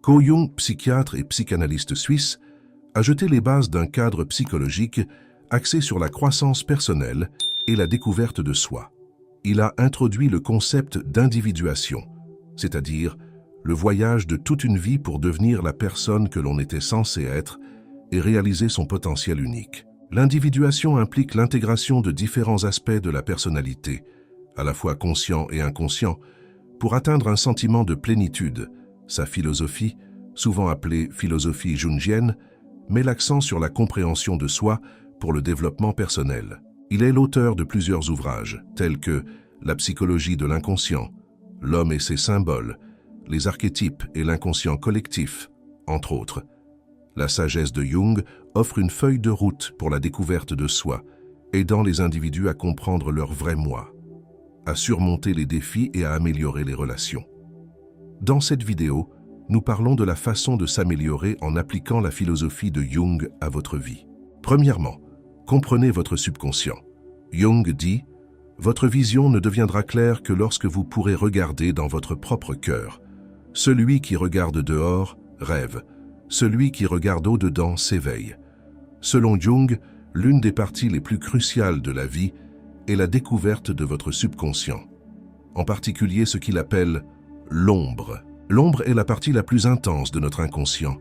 Carl Jung, psychiatre et psychanalyste suisse, a jeté les bases d'un cadre psychologique axé sur la croissance personnelle et la découverte de soi. Il a introduit le concept d'individuation, c'est-à-dire le voyage de toute une vie pour devenir la personne que l'on était censé être et réaliser son potentiel unique. L'individuation implique l'intégration de différents aspects de la personnalité, à la fois conscients et inconscients, pour atteindre un sentiment de plénitude. Sa philosophie, souvent appelée philosophie jungienne, met l'accent sur la compréhension de soi pour le développement personnel. Il est l'auteur de plusieurs ouvrages, tels que La psychologie de l'inconscient, L'homme et ses symboles, Les archétypes et l'inconscient collectif, entre autres. La sagesse de Jung offre une feuille de route pour la découverte de soi, aidant les individus à comprendre leur vrai moi, à surmonter les défis et à améliorer les relations. Dans cette vidéo, nous parlons de la façon de s'améliorer en appliquant la philosophie de Jung à votre vie. Premièrement, comprenez votre subconscient. Jung dit « Votre vision ne deviendra claire que lorsque vous pourrez regarder dans votre propre cœur. Celui qui regarde dehors rêve. Celui qui regarde au-dedans s'éveille. » Selon Jung, l'une des parties les plus cruciales de la vie est la découverte de votre subconscient, en particulier ce qu'il appelle l'ombre. L'ombre est la partie la plus intense de notre inconscient,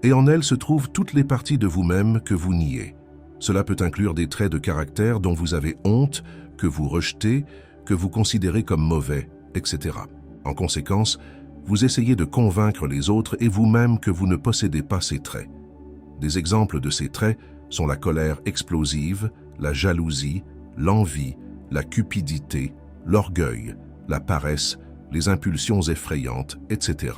et en elle se trouvent toutes les parties de vous-même que vous niez. Cela peut inclure des traits de caractère dont vous avez honte, que vous rejetez, que vous considérez comme mauvais, etc. En conséquence, vous essayez de convaincre les autres et vous-même que vous ne possédez pas ces traits. Des exemples de ces traits sont la colère explosive, la jalousie, l'envie, la cupidité, l'orgueil, la paresse, les impulsions effrayantes, etc.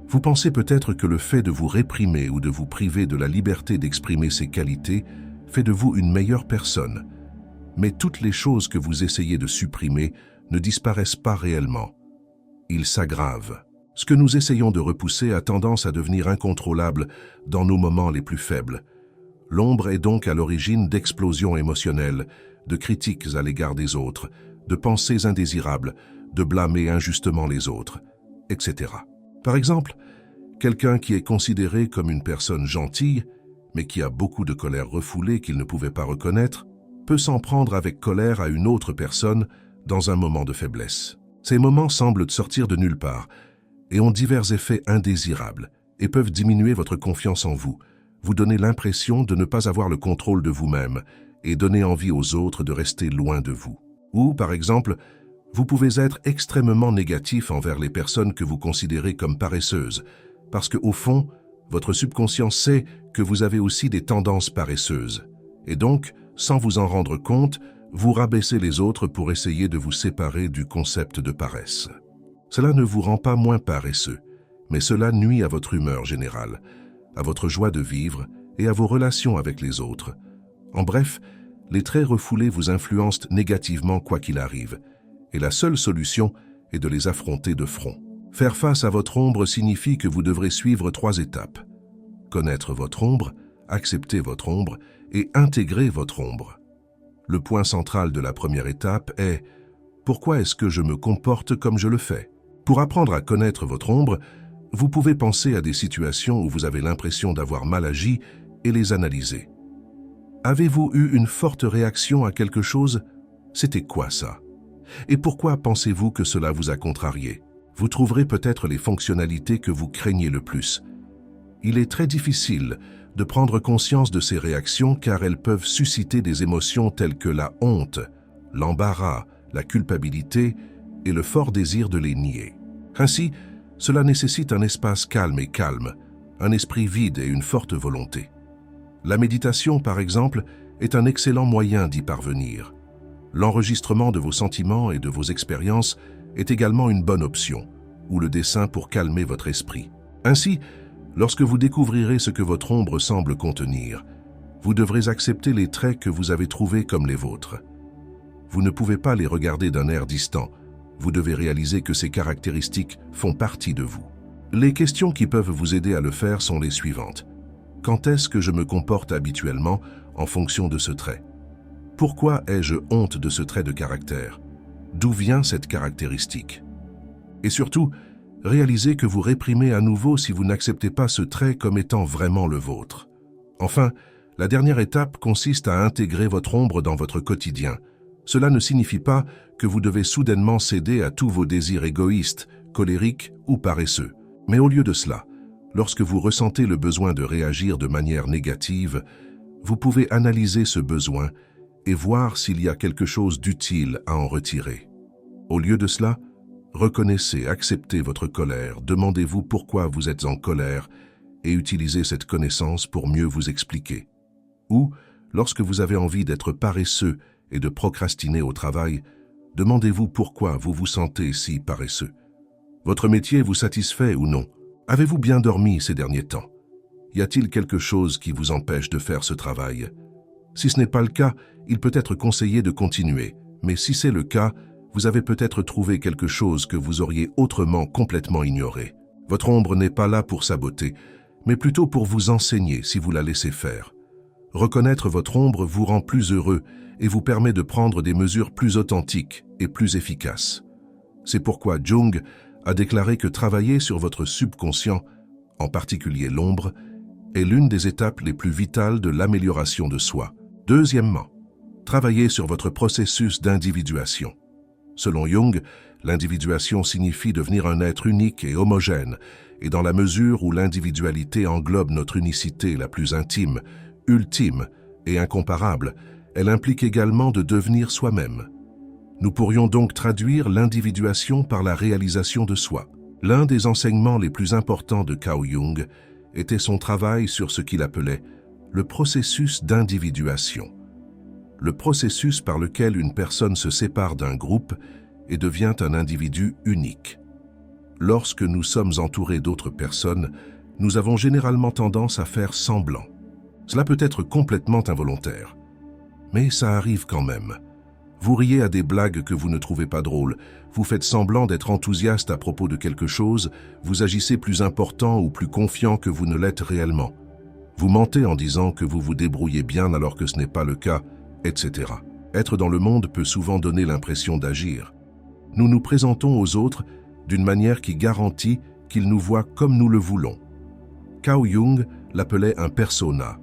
Vous pensez peut-être que le fait de vous réprimer ou de vous priver de la liberté d'exprimer ces qualités fait de vous une meilleure personne. Mais toutes les choses que vous essayez de supprimer ne disparaissent pas réellement. Ils s'aggravent. Ce que nous essayons de repousser a tendance à devenir incontrôlable dans nos moments les plus faibles. L'ombre est donc à l'origine d'explosions émotionnelles, de critiques à l'égard des autres, de pensées indésirables, de blâmer injustement les autres, etc. Par exemple, quelqu'un qui est considéré comme une personne gentille, mais qui a beaucoup de colère refoulée qu'il ne pouvait pas reconnaître, peut s'en prendre avec colère à une autre personne dans un moment de faiblesse. Ces moments semblent sortir de nulle part et ont divers effets indésirables et peuvent diminuer votre confiance en vous, vous donner l'impression de ne pas avoir le contrôle de vous-même et donner envie aux autres de rester loin de vous. Ou, par exemple, vous pouvez être extrêmement négatif envers les personnes que vous considérez comme paresseuses, parce qu'au fond, votre subconscient sait que vous avez aussi des tendances paresseuses. Et donc, sans vous en rendre compte, vous rabaissez les autres pour essayer de vous séparer du concept de paresse. Cela ne vous rend pas moins paresseux, mais cela nuit à votre humeur générale, à votre joie de vivre et à vos relations avec les autres. En bref, les traits refoulés vous influencent négativement quoi qu'il arrive, et la seule solution est de les affronter de front. Faire face à votre ombre signifie que vous devrez suivre 3 étapes. Connaître votre ombre, accepter votre ombre et intégrer votre ombre. Le point central de la première étape est « Pourquoi est-ce que je me comporte comme je le fais ?» Pour apprendre à connaître votre ombre, vous pouvez penser à des situations où vous avez l'impression d'avoir mal agi et les analyser. Avez-vous eu une forte réaction à quelque chose? C'était quoi ça? Et pourquoi pensez-vous que cela vous a contrarié? Vous trouverez peut-être les fonctionnalités que vous craignez le plus. Il est très difficile de prendre conscience de ces réactions car elles peuvent susciter des émotions telles que la honte, l'embarras, la culpabilité et le fort désir de les nier. Ainsi, cela nécessite un espace calme, un esprit vide et une forte volonté. La méditation, par exemple, est un excellent moyen d'y parvenir. L'enregistrement de vos sentiments et de vos expériences est également une bonne option, ou le dessin pour calmer votre esprit. Ainsi, lorsque vous découvrirez ce que votre ombre semble contenir, vous devrez accepter les traits que vous avez trouvés comme les vôtres. Vous ne pouvez pas les regarder d'un air distant. Vous devez réaliser que ces caractéristiques font partie de vous. Les questions qui peuvent vous aider à le faire sont les suivantes. Quand est-ce que je me comporte habituellement en fonction de ce trait? Pourquoi ai-je honte de ce trait de caractère? D'où vient cette caractéristique? Et surtout, réalisez que vous réprimez à nouveau si vous n'acceptez pas ce trait comme étant vraiment le vôtre. Enfin, la dernière étape consiste à intégrer votre ombre dans votre quotidien. Cela ne signifie pas que vous devez soudainement céder à tous vos désirs égoïstes, colériques ou paresseux. Mais au lieu de cela, lorsque vous ressentez le besoin de réagir de manière négative, vous pouvez analyser ce besoin et voir s'il y a quelque chose d'utile à en retirer. Au lieu de cela, reconnaissez, acceptez votre colère, demandez-vous pourquoi vous êtes en colère et utilisez cette connaissance pour mieux vous expliquer. Ou, lorsque vous avez envie d'être paresseux et de procrastiner au travail, demandez-vous pourquoi vous vous sentez si paresseux. Votre métier vous satisfait ou non? Avez-vous bien dormi ces derniers temps? Y a-t-il quelque chose qui vous empêche de faire ce travail? Si ce n'est pas le cas, il peut être conseillé de continuer, mais si c'est le cas, vous avez peut-être trouvé quelque chose que vous auriez autrement complètement ignoré. Votre ombre n'est pas là pour saboter, mais plutôt pour vous enseigner si vous la laissez faire. Reconnaître votre ombre vous rend plus heureux et vous permet de prendre des mesures plus authentiques et plus efficaces. C'est pourquoi Jung a déclaré que travailler sur votre subconscient, en particulier l'ombre, est l'une des étapes les plus vitales de l'amélioration de soi. Deuxièmement, travailler sur votre processus d'individuation. Selon Jung, l'individuation signifie devenir un être unique et homogène, et dans la mesure où l'individualité englobe notre unicité la plus intime, ultime et incomparable, elle implique également de devenir soi-même. Nous pourrions donc traduire l'individuation par la réalisation de soi. L'un des enseignements les plus importants de Carl Jung était son travail sur ce qu'il appelait le processus d'individuation. Le processus par lequel une personne se sépare d'un groupe et devient un individu unique. Lorsque nous sommes entourés d'autres personnes, nous avons généralement tendance à faire semblant. Cela peut être complètement involontaire, mais ça arrive quand même. Vous riez à des blagues que vous ne trouvez pas drôles, vous faites semblant d'être enthousiaste à propos de quelque chose, vous agissez plus important ou plus confiant que vous ne l'êtes réellement. Vous mentez en disant que vous vous débrouillez bien alors que ce n'est pas le cas, etc. Être dans le monde peut souvent donner l'impression d'agir. Nous nous présentons aux autres d'une manière qui garantit qu'ils nous voient comme nous le voulons. Carl Jung l'appelait un persona.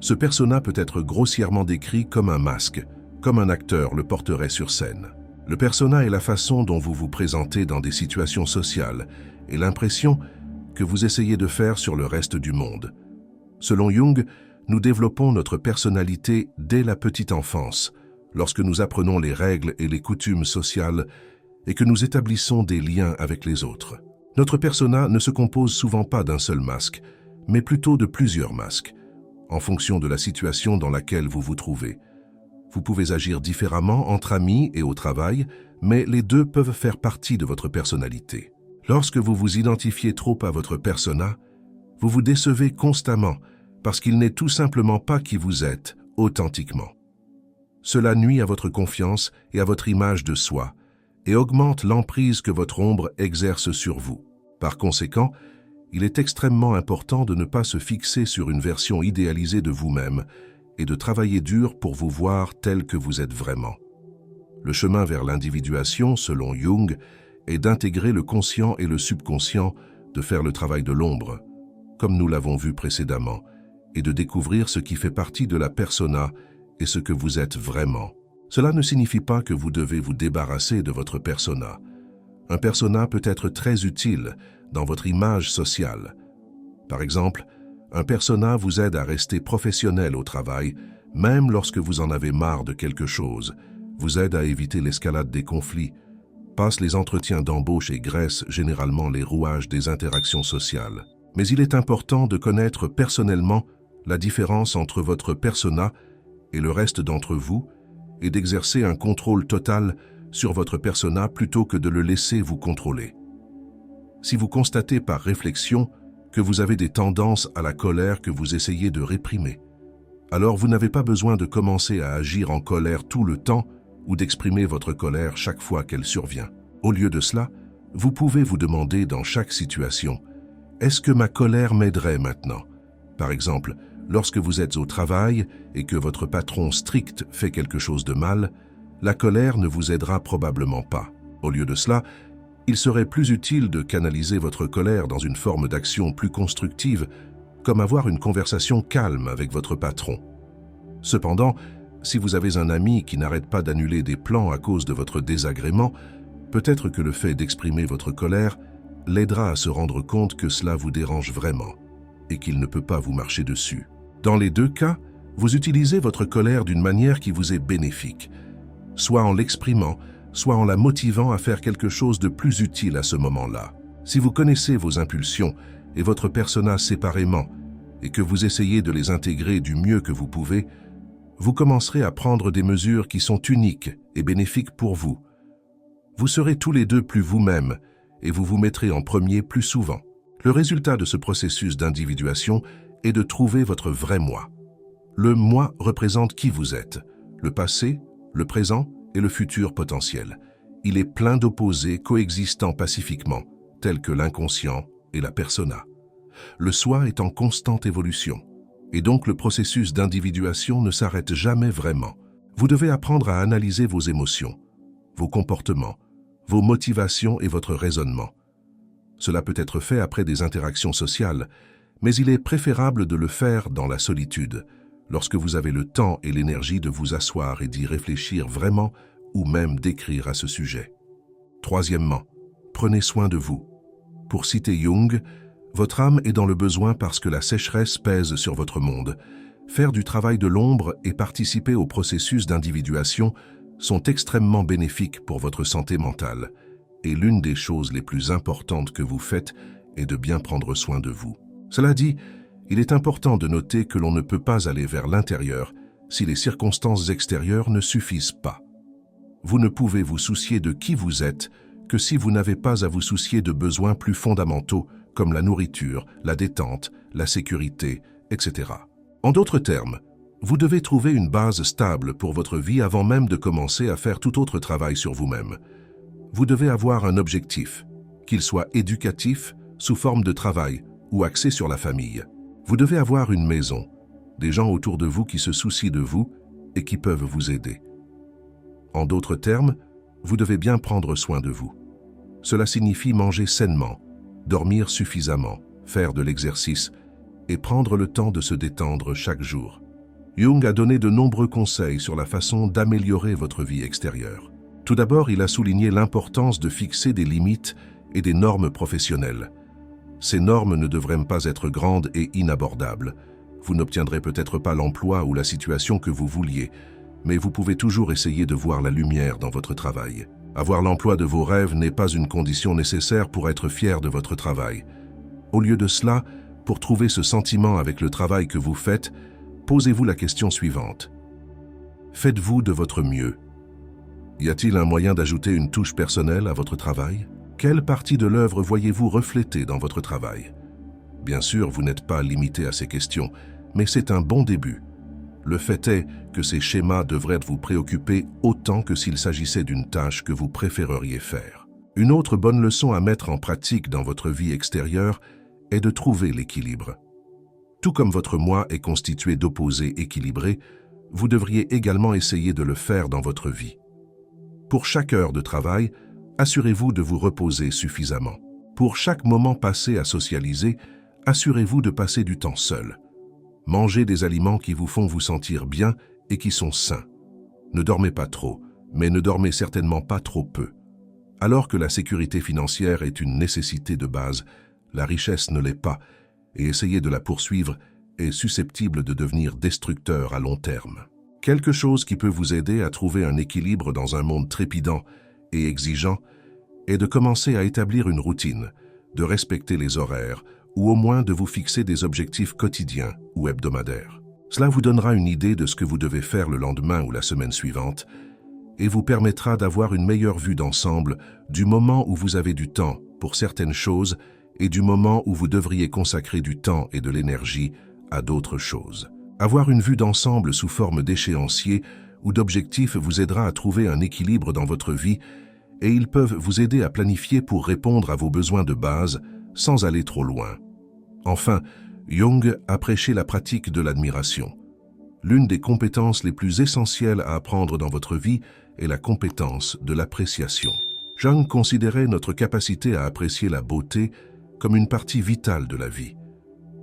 Ce persona peut être grossièrement décrit comme un masque, comme un acteur le porterait sur scène. Le persona est la façon dont vous vous présentez dans des situations sociales et l'impression que vous essayez de faire sur le reste du monde. Selon Jung, nous développons notre personnalité dès la petite enfance, lorsque nous apprenons les règles et les coutumes sociales et que nous établissons des liens avec les autres. Notre persona ne se compose souvent pas d'un seul masque, mais plutôt de plusieurs masques, en fonction de la situation dans laquelle vous vous trouvez. Vous pouvez agir différemment entre amis et au travail, mais les deux peuvent faire partie de votre personnalité. Lorsque vous vous identifiez trop à votre persona, vous vous décevez constamment parce qu'il n'est tout simplement pas qui vous êtes authentiquement. Cela nuit à votre confiance et à votre image de soi et augmente l'emprise que votre ombre exerce sur vous. Par conséquent, il est extrêmement important de ne pas se fixer sur une version idéalisée de vous-même et de travailler dur pour vous voir tel que vous êtes vraiment. Le chemin vers l'individuation, selon Jung, est d'intégrer le conscient et le subconscient, de faire le travail de l'ombre, comme nous l'avons vu précédemment, et de découvrir ce qui fait partie de la persona et ce que vous êtes vraiment. Cela ne signifie pas que vous devez vous débarrasser de votre persona. Un persona peut être très utile dans votre image sociale. Par exemple, un persona vous aide à rester professionnel au travail, même lorsque vous en avez marre de quelque chose, vous aide à éviter l'escalade des conflits, passe les entretiens d'embauche et graisse généralement les rouages des interactions sociales. Mais il est important de connaître personnellement la différence entre votre persona et le reste d'entre vous et d'exercer un contrôle total sur votre persona plutôt que de le laisser vous contrôler. Si vous constatez par réflexion que vous avez des tendances à la colère que vous essayez de réprimer, alors vous n'avez pas besoin de commencer à agir en colère tout le temps ou d'exprimer votre colère chaque fois qu'elle survient. Au lieu de cela, vous pouvez vous demander dans chaque situation, est-ce que ma colère m'aiderait maintenant? Par exemple, lorsque vous êtes au travail et que votre patron strict fait quelque chose de mal, la colère ne vous aidera probablement pas. Au lieu de cela, Il serait plus utile de canaliser votre colère dans une forme d'action plus constructive, comme avoir une conversation calme avec votre patron. Cependant, si vous avez un ami qui n'arrête pas d'annuler des plans à cause de votre désagrément, peut-être que le fait d'exprimer votre colère l'aidera à se rendre compte que cela vous dérange vraiment et qu'il ne peut pas vous marcher dessus. Dans les deux cas, vous utilisez votre colère d'une manière qui vous est bénéfique, soit en l'exprimant, soit en la motivant à faire quelque chose de plus utile à ce moment-là. Si vous connaissez vos impulsions et votre persona séparément et que vous essayez de les intégrer du mieux que vous pouvez, vous commencerez à prendre des mesures qui sont uniques et bénéfiques pour vous. Vous serez tous les deux plus vous-même et vous vous mettrez en premier plus souvent. Le résultat de ce processus d'individuation est de trouver votre vrai moi. Le moi représente qui vous êtes, le passé, le présent et le futur potentiel. Il est plein d'opposés coexistant pacifiquement, tels que l'inconscient et la persona. Le soi est en constante évolution, et donc le processus d'individuation ne s'arrête jamais vraiment. Vous devez apprendre à analyser vos émotions, vos comportements, vos motivations et votre raisonnement. Cela peut être fait après des interactions sociales, mais il est préférable de le faire dans la solitude, lorsque vous avez le temps et l'énergie de vous asseoir et d'y réfléchir vraiment ou même d'écrire à ce sujet. Troisièmement, prenez soin de vous. Pour citer Jung, votre âme est dans le besoin parce que la sécheresse pèse sur votre monde. Faire du travail de l'ombre et participer au processus d'individuation sont extrêmement bénéfiques pour votre santé mentale. Et l'une des choses les plus importantes que vous faites est de bien prendre soin de vous. Cela dit, il est important de noter que l'on ne peut pas aller vers l'intérieur si les circonstances extérieures ne suffisent pas. Vous ne pouvez vous soucier de qui vous êtes que si vous n'avez pas à vous soucier de besoins plus fondamentaux comme la nourriture, la détente, la sécurité, etc. En d'autres termes, vous devez trouver une base stable pour votre vie avant même de commencer à faire tout autre travail sur vous-même. Vous devez avoir un objectif, qu'il soit éducatif, sous forme de travail ou axé sur la famille. Vous devez avoir une maison, des gens autour de vous qui se soucient de vous et qui peuvent vous aider. En d'autres termes, vous devez bien prendre soin de vous. Cela signifie manger sainement, dormir suffisamment, faire de l'exercice et prendre le temps de se détendre chaque jour. Jung a donné de nombreux conseils sur la façon d'améliorer votre vie extérieure. Tout d'abord, il a souligné l'importance de fixer des limites et des normes professionnelles. Ces normes ne devraient pas être grandes et inabordables. Vous n'obtiendrez peut-être pas l'emploi ou la situation que vous vouliez, mais vous pouvez toujours essayer de voir la lumière dans votre travail. Avoir l'emploi de vos rêves n'est pas une condition nécessaire pour être fier de votre travail. Au lieu de cela, pour trouver ce sentiment avec le travail que vous faites, posez-vous la question suivante. Faites-vous de votre mieux? Y a-t-il un moyen d'ajouter une touche personnelle à votre travail? Quelle partie de l'œuvre voyez-vous reflétée dans votre travail? Bien sûr, vous n'êtes pas limité à ces questions, mais c'est un bon début. Le fait est que ces schémas devraient vous préoccuper autant que s'il s'agissait d'une tâche que vous préféreriez faire. Une autre bonne leçon à mettre en pratique dans votre vie extérieure est de trouver l'équilibre. Tout comme votre moi est constitué d'opposés équilibrés, vous devriez également essayer de le faire dans votre vie. Pour chaque heure de travail, assurez-vous de vous reposer suffisamment. Pour chaque moment passé à socialiser, assurez-vous de passer du temps seul. Mangez des aliments qui vous font vous sentir bien et qui sont sains. Ne dormez pas trop, mais ne dormez certainement pas trop peu. Alors que la sécurité financière est une nécessité de base, la richesse ne l'est pas, et essayer de la poursuivre est susceptible de devenir destructeur à long terme. Quelque chose qui peut vous aider à trouver un équilibre dans un monde trépidant et exigeant est de commencer à établir une routine, de respecter les horaires ou au moins de vous fixer des objectifs quotidiens ou hebdomadaires. Cela vous donnera une idée de ce que vous devez faire le lendemain ou la semaine suivante et vous permettra d'avoir une meilleure vue d'ensemble du moment où vous avez du temps pour certaines choses et du moment où vous devriez consacrer du temps et de l'énergie à d'autres choses. Avoir une vue d'ensemble sous forme d'échéancier ou d'objectifs vous aidera à trouver un équilibre dans votre vie et ils peuvent vous aider à planifier pour répondre à vos besoins de base sans aller trop loin. Enfin, Jung a prêché la pratique de l'admiration. L'une des compétences les plus essentielles à apprendre dans votre vie est la compétence de l'appréciation. Jung considérait notre capacité à apprécier la beauté comme une partie vitale de la vie.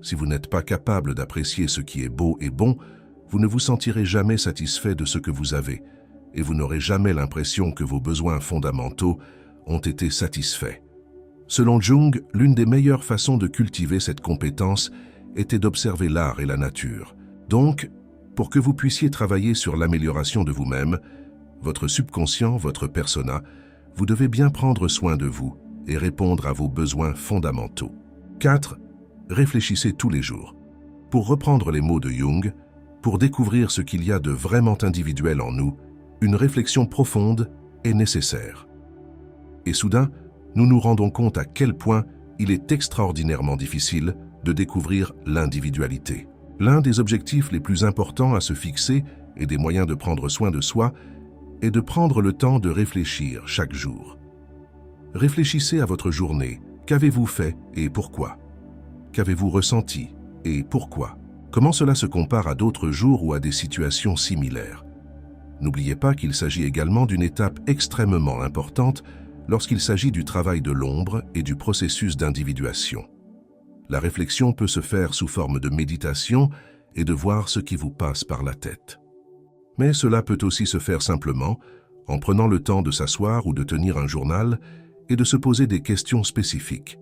Si vous n'êtes pas capable d'apprécier ce qui est beau et bon, vous ne vous sentirez jamais satisfait de ce que vous avez, et vous n'aurez jamais l'impression que vos besoins fondamentaux ont été satisfaits. Selon Jung, l'une des meilleures façons de cultiver cette compétence était d'observer l'art et la nature. Donc, pour que vous puissiez travailler sur l'amélioration de vous-même, votre subconscient, votre persona, vous devez bien prendre soin de vous et répondre à vos besoins fondamentaux. 4. Réfléchissez tous les jours. Pour reprendre les mots de Jung, pour découvrir ce qu'il y a de vraiment individuel en nous, une réflexion profonde est nécessaire. Et soudain, nous nous rendons compte à quel point il est extraordinairement difficile de découvrir l'individualité. L'un des objectifs les plus importants à se fixer et des moyens de prendre soin de soi est de prendre le temps de réfléchir chaque jour. Réfléchissez à votre journée. Qu'avez-vous fait et pourquoi? Qu'avez-vous ressenti et pourquoi? Comment cela se compare à d'autres jours ou à des situations similaires? N'oubliez pas qu'il s'agit également d'une étape extrêmement importante lorsqu'il s'agit du travail de l'ombre et du processus d'individuation. La réflexion peut se faire sous forme de méditation et de voir ce qui vous passe par la tête. Mais cela peut aussi se faire simplement en prenant le temps de s'asseoir ou de tenir un journal et de se poser des questions spécifiques.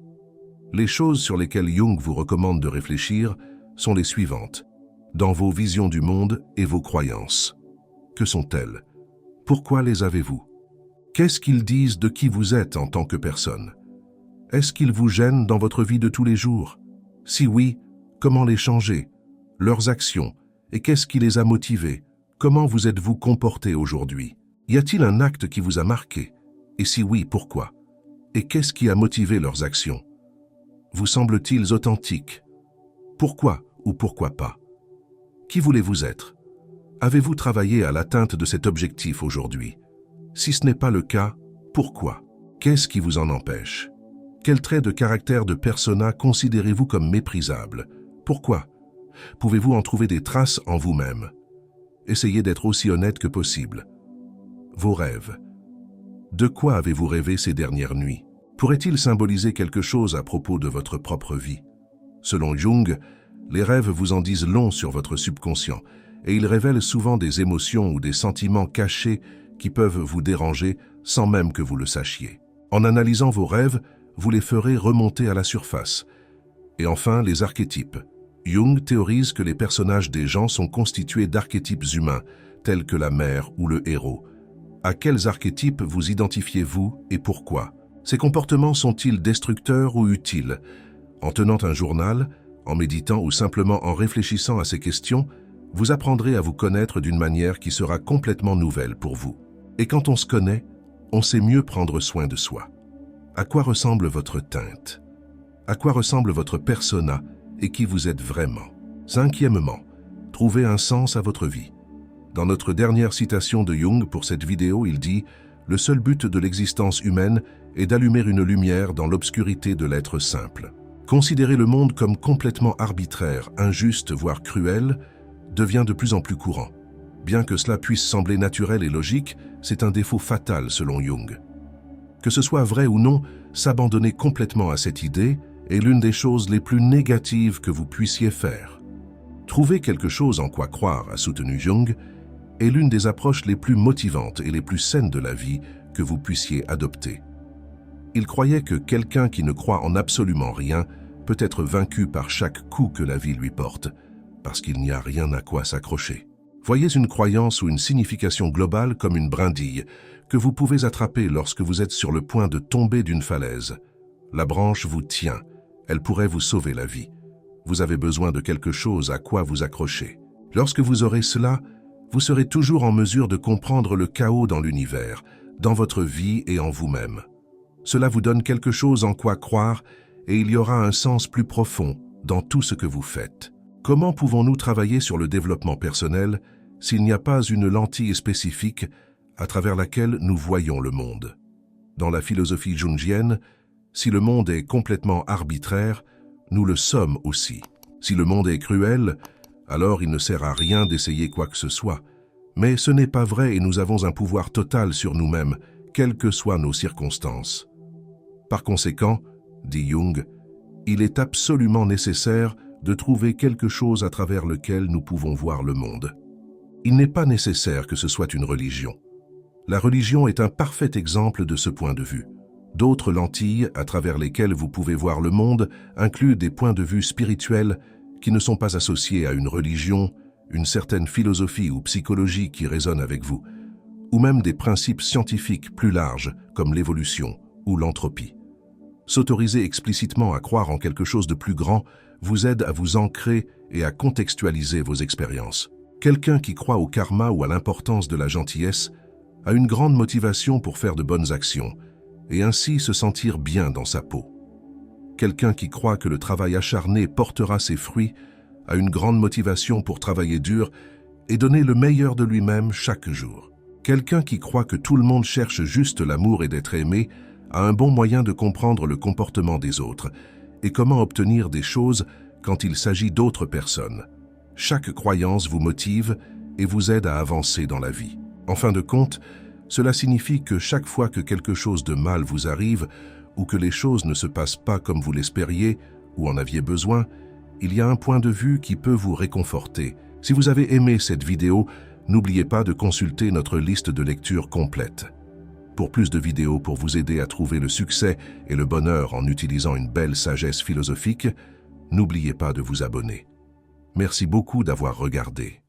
Les choses sur lesquelles Jung vous recommande de réfléchir sont les suivantes. Dans vos visions du monde et vos croyances. Que sont-elles? Pourquoi les avez-vous? Qu'est-ce qu'ils disent de qui vous êtes en tant que personne? Est-ce qu'ils vous gênent dans votre vie de tous les jours? Si oui, comment les changer? Leurs actions, et qu'est-ce qui les a motivés? Comment vous êtes-vous comporté aujourd'hui? Y a-t-il un acte qui vous a marqué? Et si oui, pourquoi? Et qu'est-ce qui a motivé leurs actions? Vous semblent-ils authentiques? Pourquoi ou pourquoi pas? Qui voulez-vous être? Avez-vous travaillé à l'atteinte de cet objectif aujourd'hui? Si ce n'est pas le cas, pourquoi? Qu'est-ce qui vous en empêche? Quel trait de caractère de persona considérez-vous comme méprisable? Pourquoi? Pouvez-vous en trouver des traces en vous-même? Essayez d'être aussi honnête que possible. Vos rêves. De quoi avez-vous rêvé ces dernières nuits? Pourrait-il symboliser quelque chose à propos de votre propre vie? Selon Jung, les rêves vous en disent long sur votre subconscient et ils révèlent souvent des émotions ou des sentiments cachés qui peuvent vous déranger sans même que vous le sachiez. En analysant vos rêves, vous les ferez remonter à la surface. Et enfin, les archétypes. Jung théorise que les personnages des gens sont constitués d'archétypes humains, tels que la mère ou le héros. À quels archétypes vous identifiez-vous et pourquoi? Ces comportements sont-ils destructeurs ou utiles? En tenant un journal, en méditant ou simplement en réfléchissant à ces questions, vous apprendrez à vous connaître d'une manière qui sera complètement nouvelle pour vous. Et quand on se connaît, on sait mieux prendre soin de soi. À quoi ressemble votre teinte? À quoi ressemble votre persona et qui vous êtes vraiment? 5e, trouvez un sens à votre vie. Dans notre dernière citation de Jung pour cette vidéo, il dit « Le seul but de l'existence humaine est d'allumer une lumière dans l'obscurité de l'être simple. » Considérer le monde comme complètement arbitraire, injuste, voire cruel, devient de plus en plus courant. Bien que cela puisse sembler naturel et logique, c'est un défaut fatal selon Jung. Que ce soit vrai ou non, s'abandonner complètement à cette idée est l'une des choses les plus négatives que vous puissiez faire. Trouver quelque chose en quoi croire, a soutenu Jung, est l'une des approches les plus motivantes et les plus saines de la vie que vous puissiez adopter. Il croyait que quelqu'un qui ne croit en absolument rien peut être vaincu par chaque coup que la vie lui porte, parce qu'il n'y a rien à quoi s'accrocher. Voyez une croyance ou une signification globale comme une brindille que vous pouvez attraper lorsque vous êtes sur le point de tomber d'une falaise. La branche vous tient, elle pourrait vous sauver la vie. Vous avez besoin de quelque chose à quoi vous accrocher. Lorsque vous aurez cela, vous serez toujours en mesure de comprendre le chaos dans l'univers, dans votre vie et en vous-même. Cela vous donne quelque chose en quoi croire et il y aura un sens plus profond dans tout ce que vous faites. Comment pouvons-nous travailler sur le développement personnel s'il n'y a pas une lentille spécifique à travers laquelle nous voyons le monde? Dans la philosophie jungienne, si le monde est complètement arbitraire, nous le sommes aussi. Si le monde est cruel, alors il ne sert à rien d'essayer quoi que ce soit. Mais ce n'est pas vrai et nous avons un pouvoir total sur nous-mêmes, quelles que soient nos circonstances. Par conséquent, dit Jung, il est absolument nécessaire de trouver quelque chose à travers lequel nous pouvons voir le monde. Il n'est pas nécessaire que ce soit une religion. La religion est un parfait exemple de ce point de vue. D'autres lentilles à travers lesquelles vous pouvez voir le monde incluent des points de vue spirituels qui ne sont pas associés à une religion, une certaine philosophie ou psychologie qui résonne avec vous, ou même des principes scientifiques plus larges comme l'évolution ou l'entropie. S'autoriser explicitement à croire en quelque chose de plus grand vous aide à vous ancrer et à contextualiser vos expériences. Quelqu'un qui croit au karma ou à l'importance de la gentillesse a une grande motivation pour faire de bonnes actions et ainsi se sentir bien dans sa peau. Quelqu'un qui croit que le travail acharné portera ses fruits a une grande motivation pour travailler dur et donner le meilleur de lui-même chaque jour. Quelqu'un qui croit que tout le monde cherche juste l'amour et d'être aimé a un bon moyen de comprendre le comportement des autres et comment obtenir des choses quand il s'agit d'autres personnes. Chaque croyance vous motive et vous aide à avancer dans la vie. En fin de compte, cela signifie que chaque fois que quelque chose de mal vous arrive ou que les choses ne se passent pas comme vous l'espériez ou en aviez besoin, il y a un point de vue qui peut vous réconforter. Si vous avez aimé cette vidéo, n'oubliez pas de consulter notre liste de lecture complète. Pour plus de vidéos pour vous aider à trouver le succès et le bonheur en utilisant une belle sagesse philosophique, n'oubliez pas de vous abonner. Merci beaucoup d'avoir regardé.